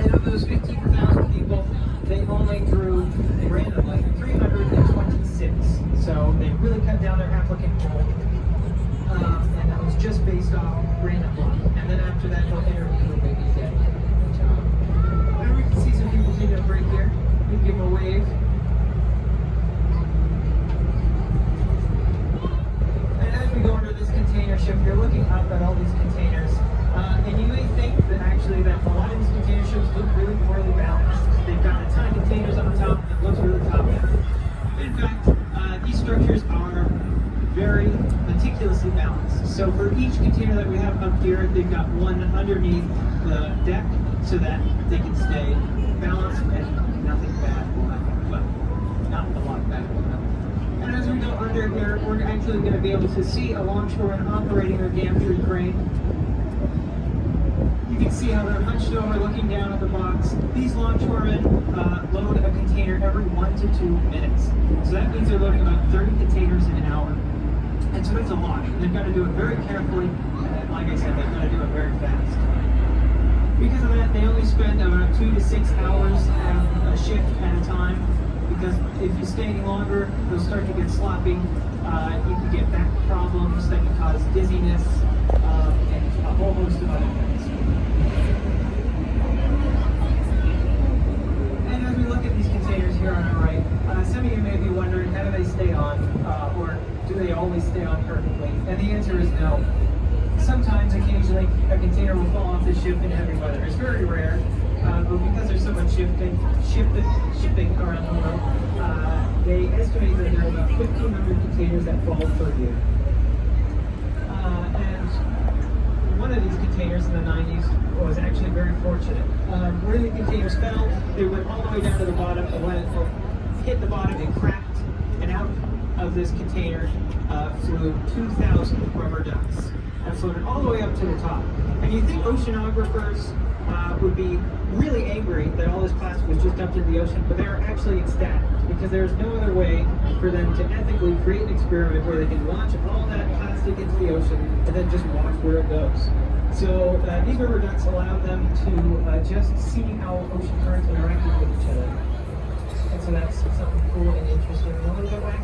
And of those 15,000 people, they only drew randomly 326. So they really cut down their applicant pool. And that was just based off random luck. And then after that, they'll interview who maybe did a good job. And we can see some people taking a break here. We can give them a wave. And as we go under this container ship, you're looking up at all these containers. And you may think that actually that a lot of these container ships look really poorly balanced. They've got a ton of containers on top. It looks really top down. In fact, these structures are very meticulously balanced. So for each container that we have up here, they've got one underneath the deck so that they can stay balanced and nothing bad will happen. Well, not a lot bad will happen. And as we go under here, we're actually going to be able to see a longshoreman operating a gantry crane. You can see how they're hunched over looking down at the box. These longshoremen load a container every 1 to 2 minutes. So that means they're loading about 30 containers in an hour. And so that's a lot. They've got to do it very carefully, and like I said, they've got to do it very fast. Because of that, they only spend about 2 to 6 hours a shift at a time, because if you stay any longer, they'll start to get sloppy. You can get back problems that can cause dizziness, and a whole host of other things. And as we look at these containers here on the right, some of you may be wondering, how do they stay on, or do they always stay on perfectly? And the answer is no. Sometimes, occasionally, a container will fall off the ship in heavy weather. It's very rare, but because there's so much shipping around the world, they estimate that there are about 1,500 containers that fall per year. And one of these containers in the 90s was actually very fortunate. Where the containers fell, they went all the way down to the bottom, and when it hit the bottom, it cracked, and out of this container flew 2,000 rubber ducks that floated all the way up to the top. And you think oceanographers would be really angry that all this plastic was just dumped into the ocean, but they're actually ecstatic because there's no other way for them to ethically create an experiment where they can launch all that plastic into the ocean and then just watch where it goes. So these rubber ducks allow them to just see how ocean currents interact with each other. And so that's something cool and interesting. A little bit back.